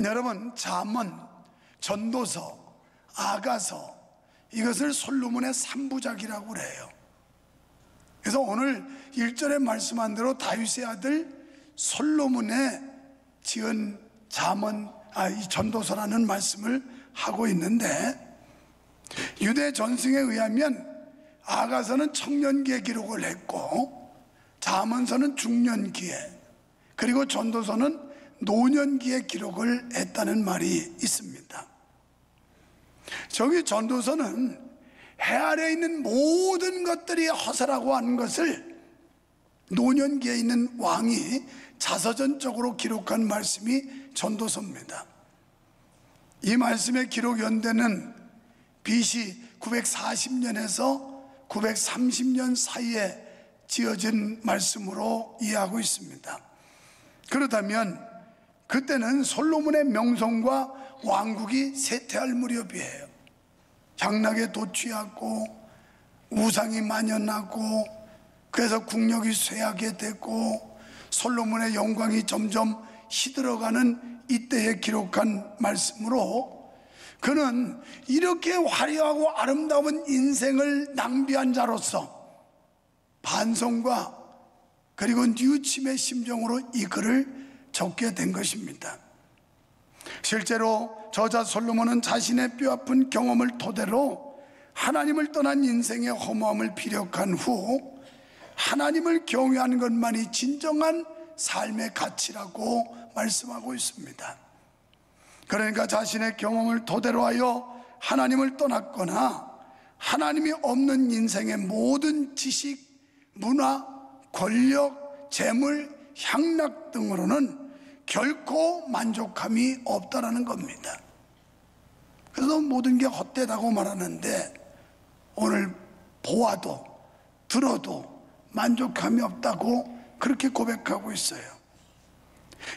여러분, 잠언, 전도서, 아가서, 이것을 솔로몬의 3부작이라고 그래요. 그래서 오늘 1절에 말씀한 대로 다윗의 아들 솔로몬의 지은 이 전도서라는 말씀을 하고 있는데, 유대 전승에 의하면 아가서는 청년기에 기록을 했고, 잠언서는 중년기에, 그리고 전도서는 노년기에 기록을 했다는 말이 있습니다. 저기 전도서는 해 아래에 있는 모든 것들이 허사라고 하는 것을 노년기에 있는 왕이 자서전적으로 기록한 말씀이 전도서입니다. 이 말씀의 기록 연대는 BC 940년에서 930년 사이에 지어진 말씀으로 이해하고 있습니다. 그렇다면 그때는 솔로몬의 명성과 왕국이 쇠퇴할 무렵이에요. 향락에 도취하고 우상이 만연하고, 그래서 국력이 쇠하게 되고 솔로몬의 영광이 점점 시들어가는 이때에 기록한 말씀으로, 그는 이렇게 화려하고 아름다운 인생을 낭비한 자로서 반성과 그리고 뉘우침의 심정으로 이 글을 적게 된 것입니다. 실제로 저자 솔로몬은 자신의 뼈아픈 경험을 토대로 하나님을 떠난 인생의 허무함을 피력한 후 하나님을 경외하는 것만이 진정한 삶의 가치라고 말씀하고 있습니다. 그러니까 자신의 경험을 토대로 하여 하나님을 떠났거나 하나님이 없는 인생의 모든 지식, 문화, 권력, 재물, 향락 등으로는 결코 만족함이 없다라는 겁니다. 그래서 모든 게 헛되다고 말하는데, 오늘 보아도 들어도 만족함이 없다고 그렇게 고백하고 있어요.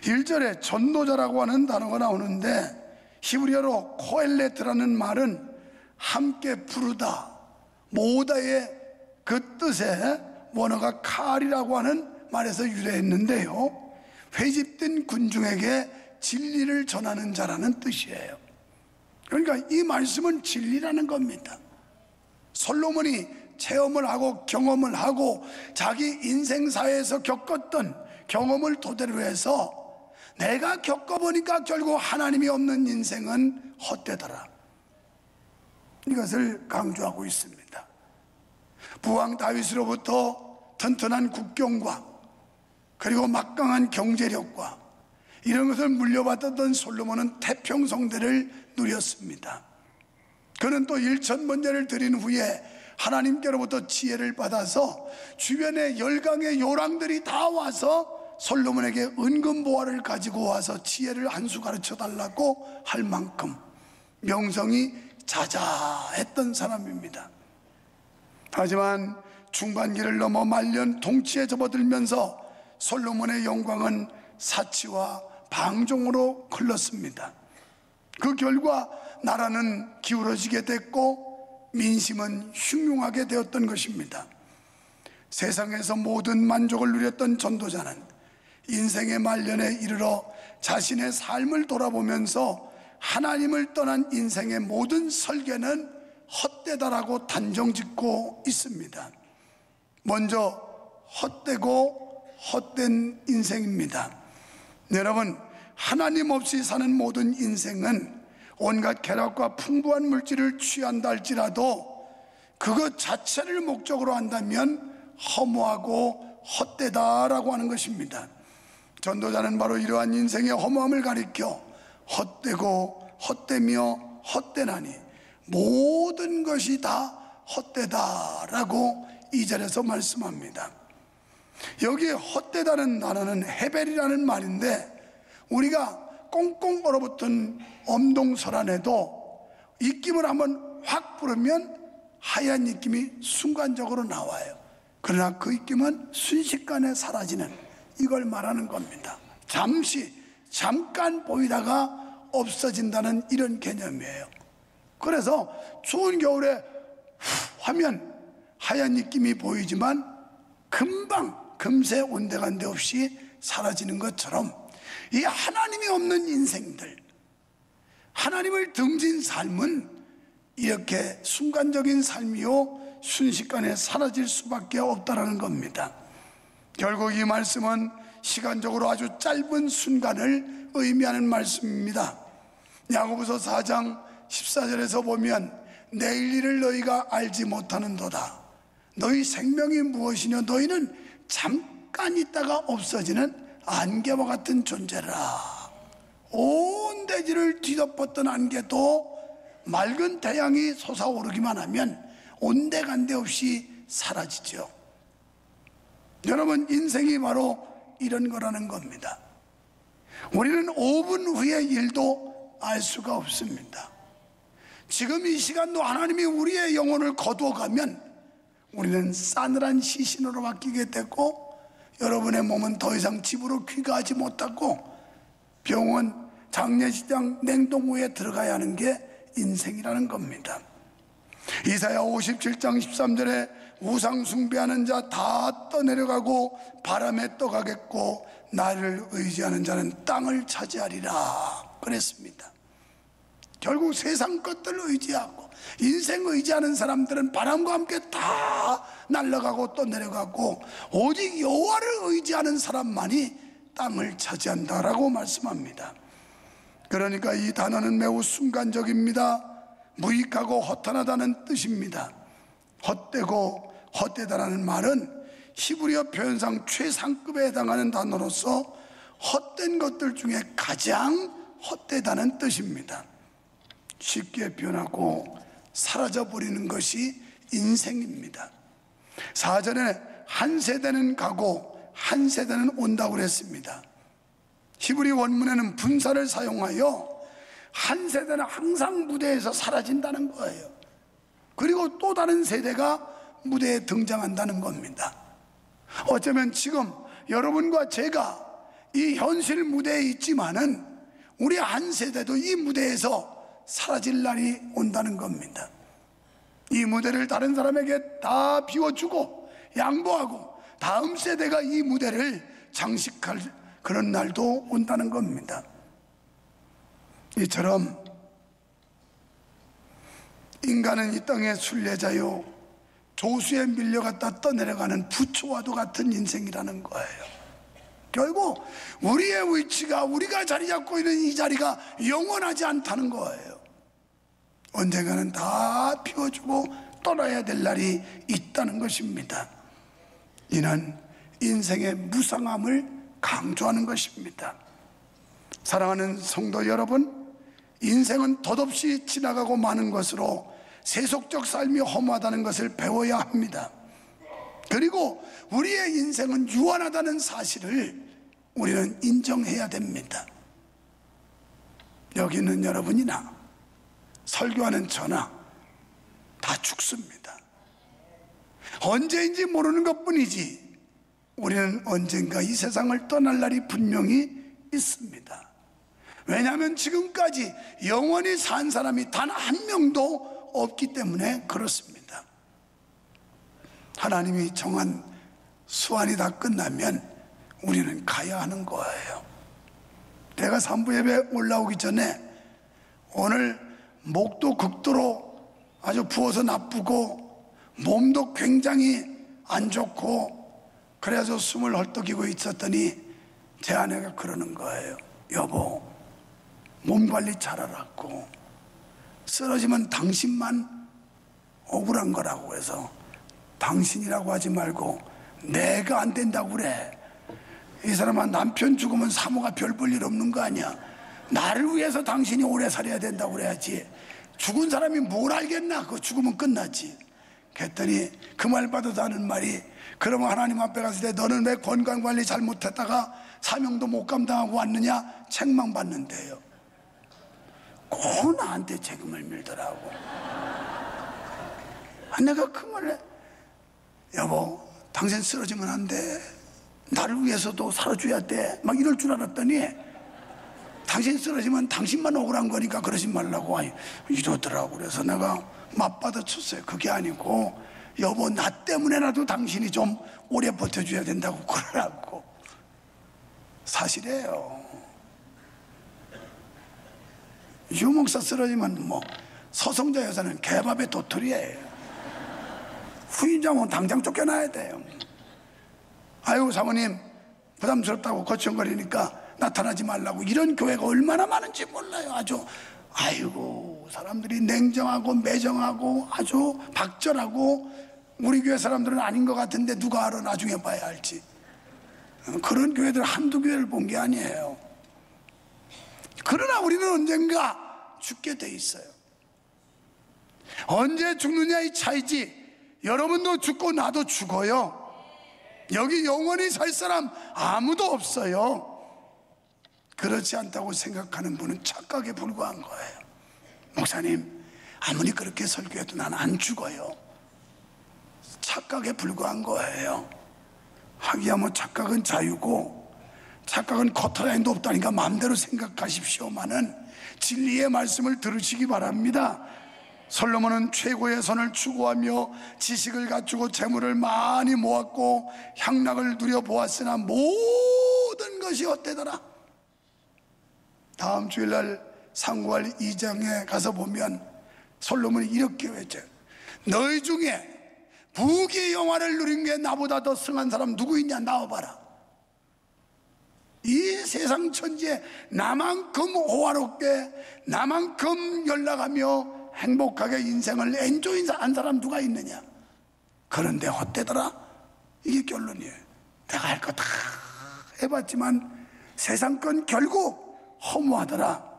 1절에 전도자라고 하는 단어가 나오는데, 히브리어로 코엘레트라는 말은 함께 부르다, 모다의 그 뜻의 원어가 칼이라고 하는 말에서 유래했는데요, 회집된 군중에게 진리를 전하는 자라는 뜻이에요. 그러니까 이 말씀은 진리라는 겁니다. 솔로몬이 체험을 하고 경험을 하고 자기 인생사에서 겪었던 경험을 토대로 해서 내가 겪어보니까 결국 하나님이 없는 인생은 헛되더라, 이것을 강조하고 있습니다. 부왕 다윗으로부터 튼튼한 국경과 그리고 막강한 경제력과 이런 것을 물려받았던 솔로몬은 태평성대를 누렸습니다. 그는 또 1000번제를 드린 후에 하나님께로부터 지혜를 받아서 주변의 열강의 요랑들이 다 와서 솔로몬에게 은금보화를 가지고 와서 지혜를 한 수 가르쳐 달라고 할 만큼 명성이 자자했던 사람입니다. 하지만 중반기를 넘어 말년 동치에 접어들면서 솔로몬의 영광은 사치와 방종으로 흘렀습니다. 그 결과 나라는 기울어지게 됐고 민심은 흉흉하게 되었던 것입니다. 세상에서 모든 만족을 누렸던 전도자는 인생의 말년에 이르러 자신의 삶을 돌아보면서 하나님을 떠난 인생의 모든 설계는 헛되다라고 단정짓고 있습니다. 먼저 헛되고 헛된 인생입니다. 여러분, 하나님 없이 사는 모든 인생은 온갖 쾌락과 풍부한 물질을 취한다 할지라도 그것 자체를 목적으로 한다면 허무하고 헛되다라고 하는 것입니다. 전도자는 바로 이러한 인생의 허무함을 가리켜 헛되고 헛되며 헛되나니 모든 것이 다 헛되다라고 2절에서 말씀합니다. 여기 헛되다는 단어는 헤벨이라는 말인데, 우리가 꽁꽁 얼어붙은 엄동설안에도 입김을 한번 확 불으면 하얀 입김이 순간적으로 나와요. 그러나 그 입김은 순식간에 사라지는, 이걸 말하는 겁니다. 잠깐 보이다가 없어진다는 이런 개념이에요. 그래서 추운 겨울에 하면 하얀 입김이 보이지만 금세 온데간데 없이 사라지는 것처럼 이 하나님이 없는 인생들, 하나님을 등진 삶은 이렇게 순간적인 삶이요 순식간에 사라질 수밖에 없다는 겁니다. 결국 이 말씀은 시간적으로 아주 짧은 순간을 의미하는 말씀입니다. 야고보서 4장 14절에서 보면 내일 일을 너희가 알지 못하는도다. 너희 생명이 무엇이냐? 너희는 잠깐 있다가 없어지는 안개와 같은 존재라. 온 대지를 뒤덮었던 안개도 맑은 태양이 솟아오르기만 하면 온데간데 없이 사라지죠. 여러분, 인생이 바로 이런 거라는 겁니다. 우리는 5분 후의 일도 알 수가 없습니다. 지금 이 시간도 하나님이 우리의 영혼을 거두어가면 우리는 싸늘한 시신으로 바뀌게 되고, 여러분의 몸은 더 이상 집으로 귀가하지 못하고 병원, 장례식장, 냉동고에 들어가야 하는 게 인생이라는 겁니다. 이사야 57장 13절에 우상 숭배하는 자 다 떠내려가고 바람에 떠가겠고 나를 의지하는 자는 땅을 차지하리라 그랬습니다. 결국 세상 것들을 의지하고 인생 의지하는 사람들은 바람과 함께 다 날아가고 떠내려가고 오직 여호와를 의지하는 사람만이 땅을 차지한다라고 말씀합니다. 그러니까 이 단어는 매우 순간적입니다. 무익하고 허탄하다는 뜻입니다. 헛되고 헛되다라는 말은 히브리어 표현상 최상급에 해당하는 단어로서 헛된 것들 중에 가장 헛되다는 뜻입니다. 쉽게 변하고 사라져버리는 것이 인생입니다. 사전에 한 세대는 가고 한 세대는 온다고 그랬습니다. 히브리 원문에는 분사를 사용하여 한 세대는 항상 무대에서 사라진다는 거예요. 그리고 또 다른 세대가 무대에 등장한다는 겁니다. 어쩌면 지금 여러분과 제가 이 현실 무대에 있지만은 우리 한 세대도 이 무대에서 사라질 날이 온다는 겁니다. 이 무대를 다른 사람에게 다 비워주고 양보하고 다음 세대가 이 무대를 장식할 그런 날도 온다는 겁니다. 이처럼 인간은 이 땅의 순례자요 조수에 밀려갔다 떠내려가는 부초와도 같은 인생이라는 거예요. 결국 우리의 위치가, 우리가 자리 잡고 있는 이 자리가 영원하지 않다는 거예요. 언젠가는 다 비워주고 떠나야 될 날이 있다는 것입니다. 이는 인생의 무상함을 강조하는 것입니다. 사랑하는 성도 여러분, 인생은 덧없이 지나가고 마는 것으로 세속적 삶이 허무하다는 것을 배워야 합니다. 그리고 우리의 인생은 유한하다는 사실을 우리는 인정해야 됩니다. 여기 있는 여러분이나 설교하는 저나 다 죽습니다. 언제인지 모르는 것뿐이지 우리는 언젠가 이 세상을 떠날 날이 분명히 있습니다. 왜냐하면 지금까지 영원히 산 사람이 단 한 명도 없기 때문에 그렇습니다. 하나님이 정한 수완이 다 끝나면 우리는 가야 하는 거예요. 내가 산부 예배 올라오기 전에 오늘 목도 극도로 아주 부어서 나쁘고 몸도 굉장히 안 좋고 그래서 숨을 헐떡이고 있었더니 제 아내가 그러는 거예요. 여보, 몸 관리 잘하라고. 쓰러지면 당신만 억울한 거라고 해서 당신이라고 하지 말고 내가 안 된다고 그래. 이 사람아, 남편 죽으면 사모가 별 볼 일 없는 거 아니야. 나를 위해서 당신이 오래 살아야 된다고 그래야지. 죽은 사람이 뭘 알겠나. 그거 죽으면 끝나지. 그랬더니 그 말 받아서 하는 말이, 그러면 하나님 앞에 갔을 때 너는 왜 건강관리 잘못했다가 사명도 못 감당하고 왔느냐 책망받는데요. 꼭 나한테 책임을 밀더라고. 내가 그 말에 여보, 당신 쓰러지면 안 돼. 나를 위해서도 살아줘야 돼. 막 이럴 줄 알았더니 당신 쓰러지면 당신만 억울한 거니까 그러지 말라고 이러더라고. 그래서 내가 맞받아쳤어요. 그게 아니고 여보, 나 때문에라도 당신이 좀 오래 버텨줘야 된다고 그러라고. 사실이에요. 유목사 쓰러지면 뭐 서성자 여사는 개밥의 도토리예요. 후임자면 당장 쫓겨나야 돼요. 아이고 사모님 부담스럽다고 거치거리니까 나타나지 말라고. 이런 교회가 얼마나 많은지 몰라요. 아주 아이고 사람들이 냉정하고 매정하고 아주 박절하고, 우리 교회 사람들은 아닌 것 같은데 누가 알아, 나중에 봐야 알지. 그런 교회들 한두 교회를 본 게 아니에요. 그러나 우리는 언젠가 죽게 돼 있어요. 언제 죽느냐의 차이지. 여러분도 죽고 나도 죽어요. 여기 영원히 살 사람 아무도 없어요. 그렇지 않다고 생각하는 분은 착각에 불과한 거예요. 목사님 아무리 그렇게 설교해도 난 안 죽어요. 착각에 불과한 거예요. 하기야 뭐 착각은 자유고 착각은 커트라인도 없다니까 마음대로 생각하십시오만은 진리의 말씀을 들으시기 바랍니다. 솔로몬은 최고의 선을 추구하며 지식을 갖추고 재물을 많이 모았고 향락을 누려보았으나 모든 것이 헛되더라. 다음 주일날 상구할 2장에 가서 보면 솔로몬이 이렇게 외쳐요. 너희 중에 부귀의 영화를 누린 게 나보다 더 승한 사람 누구 있냐, 나와봐라. 이 세상 천지에 나만큼 호화롭게 나만큼 연락하며 행복하게 인생을 엔조이한 사람 누가 있느냐. 그런데 헛되더라. 이게 결론이에요. 내가 할 거 다 해봤지만 세상 건 결국 허무하더라.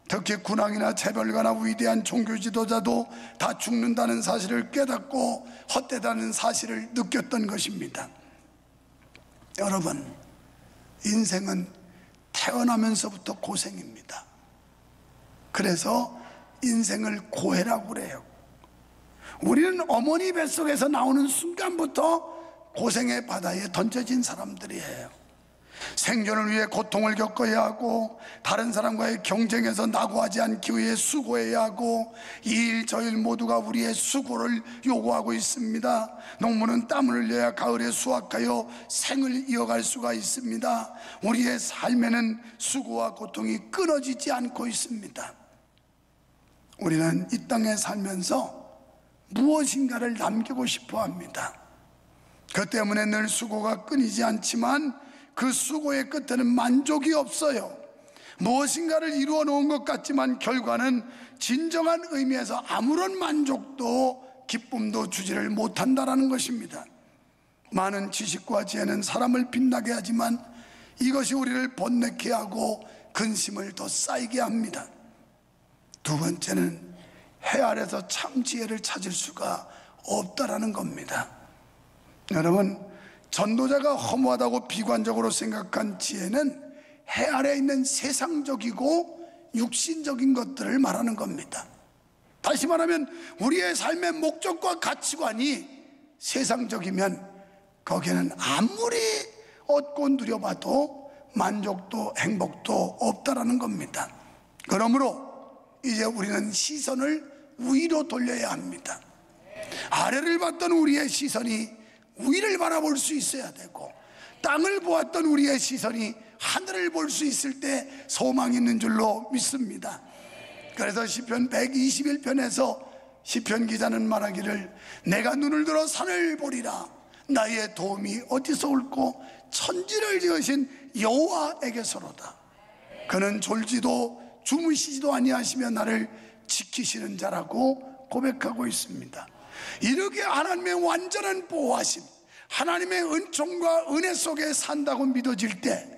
특히 군왕이나 재벌가나 위대한 종교 지도자도 다 죽는다는 사실을 깨닫고 헛되다는 사실을 느꼈던 것입니다. 여러분, 인생은 태어나면서부터 고생입니다. 그래서 인생을 고해라고 그래요. 우리는 어머니 뱃속에서 나오는 순간부터 고생의 바다에 던져진 사람들이에요. 생존을 위해 고통을 겪어야 하고 다른 사람과의 경쟁에서 낙오하지 않기 위해 수고해야 하고 이 일 저 일 모두가 우리의 수고를 요구하고 있습니다. 농부는 땀을 흘려야 가을에 수확하여 생을 이어갈 수가 있습니다. 우리의 삶에는 수고와 고통이 끊어지지 않고 있습니다. 우리는 이 땅에 살면서 무엇인가를 남기고 싶어 합니다. 그 때문에 늘 수고가 끊이지 않지만 그 수고의 끝에는 만족이 없어요. 무엇인가를 이루어 놓은 것 같지만 결과는 진정한 의미에서 아무런 만족도 기쁨도 주지를 못한다는 것입니다. 많은 지식과 지혜는 사람을 빛나게 하지만 이것이 우리를 번뇌케 하고 근심을 더 쌓이게 합니다. 두 번째는 해 아래서 참 지혜를 찾을 수가 없다라는 겁니다. 여러분, 전도자가 허무하다고 비관적으로 생각한 지혜는 해 아래에 있는 세상적이고 육신적인 것들을 말하는 겁니다. 다시 말하면 우리의 삶의 목적과 가치관이 세상적이면 거기에는 아무리 얻고 누려봐도 만족도 행복도 없다라는 겁니다. 그러므로 이제 우리는 시선을 위로 돌려야 합니다. 아래를 봤던 우리의 시선이 위를 바라볼 수 있어야 되고, 땅을 보았던 우리의 시선이 하늘을 볼 수 있을 때 소망이 있는 줄로 믿습니다. 그래서 시편 121편에서 시편 기자는 말하기를 내가 눈을 들어 산을 보리라. 나의 도움이 어디서 올꼬? 천지를 지으신 여호와에게서로다. 그는 졸지도 주무시지도 아니하시며 나를 지키시는 자라고 고백하고 있습니다. 이렇게 하나님의 완전한 보호하심, 하나님의 은총과 은혜 속에 산다고 믿어질 때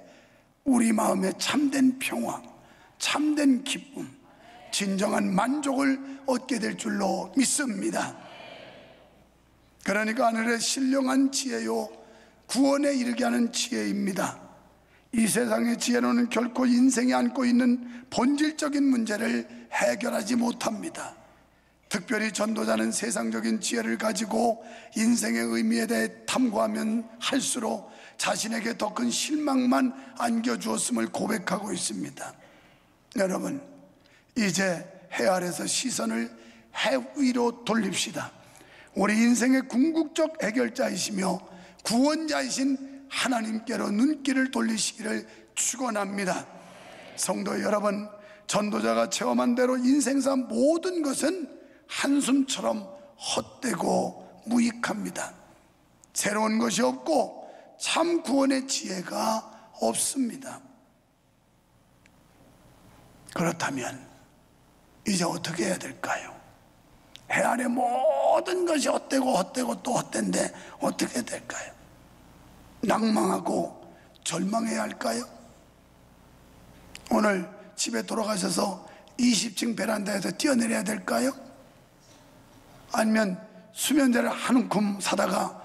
우리 마음에 참된 평화, 참된 기쁨, 진정한 만족을 얻게 될 줄로 믿습니다. 그러니까 하늘의 신령한 지혜요 구원에 이르게 하는 지혜입니다. 이 세상의 지혜로는 결코 인생이 안고 있는 본질적인 문제를 해결하지 못합니다. 특별히 전도자는 세상적인 지혜를 가지고 인생의 의미에 대해 탐구하면 할수록 자신에게 더 큰 실망만 안겨주었음을 고백하고 있습니다. 여러분, 이제 해 아래서 시선을 해 위로 돌립시다. 우리 인생의 궁극적 해결자이시며 구원자이신 하나님께로 눈길을 돌리시기를 축원합니다. 성도 여러분, 전도자가 체험한 대로 인생사 모든 것은 한숨처럼 헛되고 무익합니다. 새로운 것이 없고 참 구원의 지혜가 없습니다. 그렇다면 이제 어떻게 해야 될까요? 해 아래 모든 것이 헛되고 또 헛된데 어떻게 해야 될까요? 낭망하고 절망해야 할까요? 오늘 집에 돌아가셔서 20층 베란다에서 뛰어내려야 될까요? 아니면 수면제를 한 움큼 사다가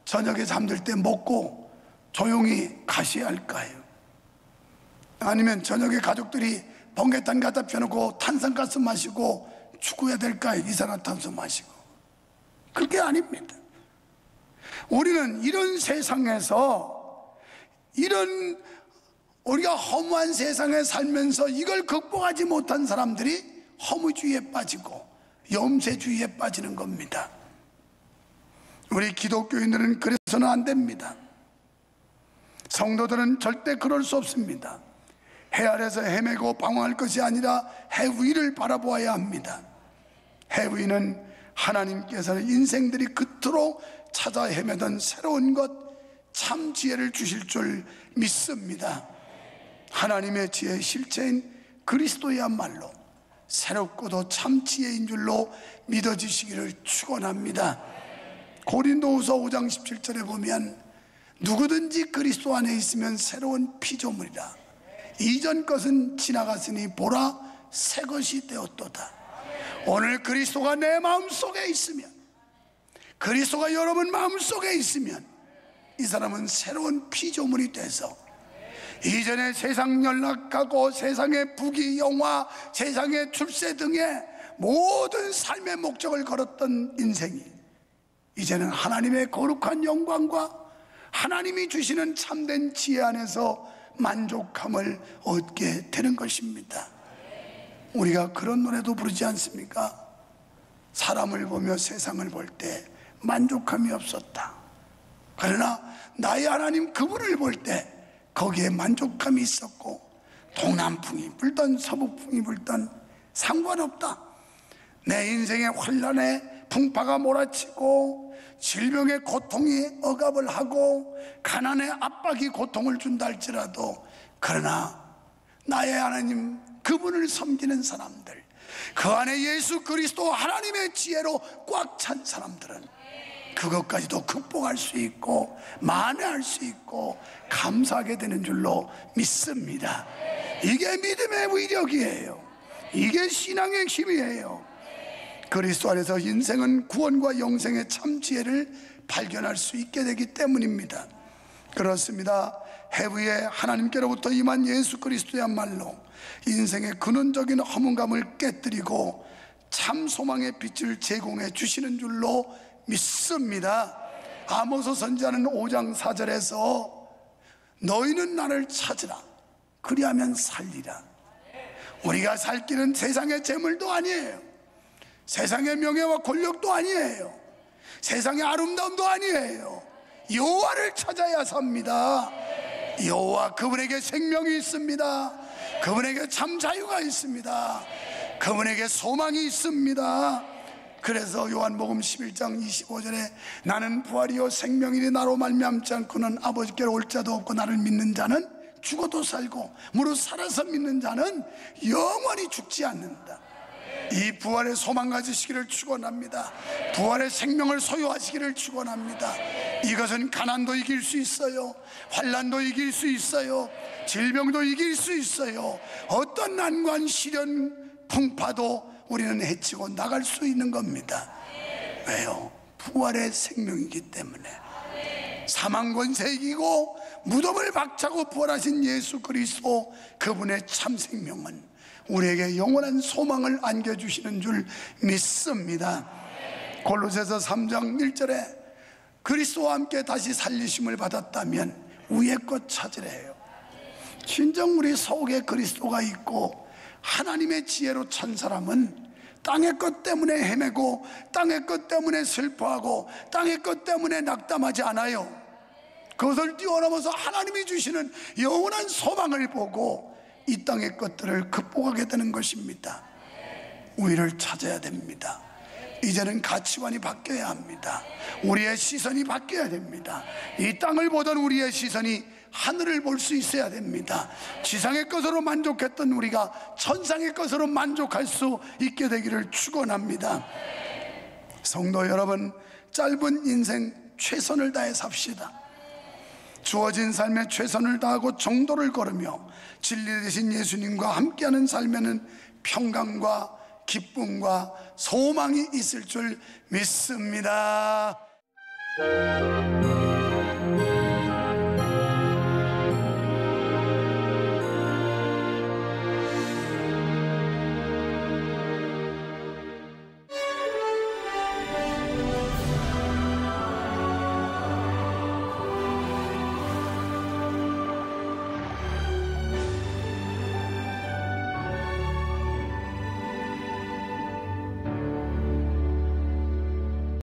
저녁에 잠들 때 먹고 조용히 가셔야 할까요? 아니면 저녁에 가족들이 번개탄 갖다 펴놓고 탄산가스 마시고 죽어야 될까요? 이산화탄소 마시고. 그게 아닙니다. 우리는 이런 세상에서, 이런 우리가 허무한 세상에 살면서 이걸 극복하지 못한 사람들이 허무주의에 빠지고 염세주의에 빠지는 겁니다. 우리 기독교인들은 그래서는 안 됩니다. 성도들은 절대 그럴 수 없습니다. 해 아래서 헤매고 방황할 것이 아니라 해 위를 바라보아야 합니다. 해 위는 하나님께서는 인생들이 그토록 찾아 헤매던 새로운 것, 참 지혜를 주실 줄 믿습니다. 하나님의 지혜의 실체인 그리스도야말로 새롭고도 참 지혜인 줄로 믿어지시기를 축원합니다. 고린도후서 5장 17절에 보면 누구든지 그리스도 안에 있으면 새로운 피조물이라. 이전 것은 지나갔으니 보라 새 것이 되었도다. 오늘 그리스도가 내 마음속에 있으면, 그리스도가 여러분 마음속에 있으면 이 사람은 새로운 피조물이 돼서 이전에 세상 연락하고 세상의 부귀 영화, 세상의 출세 등의 모든 삶의 목적을 걸었던 인생이 이제는 하나님의 거룩한 영광과 하나님이 주시는 참된 지혜 안에서 만족함을 얻게 되는 것입니다. 우리가 그런 노래도 부르지 않습니까? 사람을 보며 세상을 볼 때 만족함이 없었다. 그러나 나의 하나님 그분을 볼 때 거기에 만족감이 있었고, 동남풍이 불던 서북풍이 불던 상관없다. 내 인생의 환란에 풍파가 몰아치고 질병의 고통이 억압을 하고 가난의 압박이 고통을 준다 할지라도, 그러나 나의 하나님 그분을 섬기는 사람들, 그 안에 예수 그리스도 하나님의 지혜로 꽉 찬 사람들은 그것까지도 극복할 수 있고 만회할 수 있고 감사하게 되는 줄로 믿습니다. 이게 믿음의 위력이에요. 이게 신앙의 힘이에요. 그리스도 안에서 인생은 구원과 영생의 참 지혜를 발견할 수 있게 되기 때문입니다. 그렇습니다. 해부에 하나님께로부터 임한 예수 그리스도야말로 인생의 근원적인 허문감을 깨뜨리고 참 소망의 빛을 제공해 주시는 줄로 믿습니다. 아모스 선지자는 5장 4절에서 너희는 나를 찾으라 그리하면 살리라. 우리가 살 길은 세상의 재물도 아니에요. 세상의 명예와 권력도 아니에요. 세상의 아름다움도 아니에요. 여호와를 찾아야 삽니다. 여호와, 그분에게 생명이 있습니다. 그분에게 참 자유가 있습니다. 그분에게 소망이 있습니다. 그래서 요한복음 11장 25절에 나는 부활이요 생명이니 나로 말미암지 않고는 아버지께로 올 자도 없고 나를 믿는 자는 죽어도 살고 무릇 살아서 믿는 자는 영원히 죽지 않는다. 이 부활의 소망 가지시기를 축원합니다. 부활의 생명을 소유하시기를 축원합니다. 이것은 가난도 이길 수 있어요. 환난도 이길 수 있어요. 질병도 이길 수 있어요. 어떤 난관, 시련, 풍파도 우리는 헤치고 나갈 수 있는 겁니다. 왜요? 부활의 생명이기 때문에. 사망 권세 이기고 무덤을 박차고 부활하신 예수 그리스도, 그분의 참 생명은 우리에게 영원한 소망을 안겨주시는 줄 믿습니다. 골로새서 3장 1절에 그리스도와 함께 다시 살리심을 받았다면 위의 것 찾으래요. 진정 우리 속에 그리스도가 있고 하나님의 지혜로 찬 사람은 땅의 것 때문에 헤매고 땅의 것 때문에 슬퍼하고 땅의 것 때문에 낙담하지 않아요. 그것을 뛰어넘어서 하나님이 주시는 영원한 소망을 보고 이 땅의 것들을 극복하게 되는 것입니다. 우리를 찾아야 됩니다. 이제는 가치관이 바뀌어야 합니다. 우리의 시선이 바뀌어야 됩니다. 이 땅을 보던 우리의 시선이 하늘을 볼 수 있어야 됩니다. 지상의 것으로 만족했던 우리가 천상의 것으로 만족할 수 있게 되기를 축원합니다. 성도 여러분, 짧은 인생 최선을 다해 삽시다. 주어진 삶에 최선을 다하고 정도를 걸으며 진리 되신 예수님과 함께하는 삶에는 평강과 기쁨과 소망이 있을 줄 믿습니다.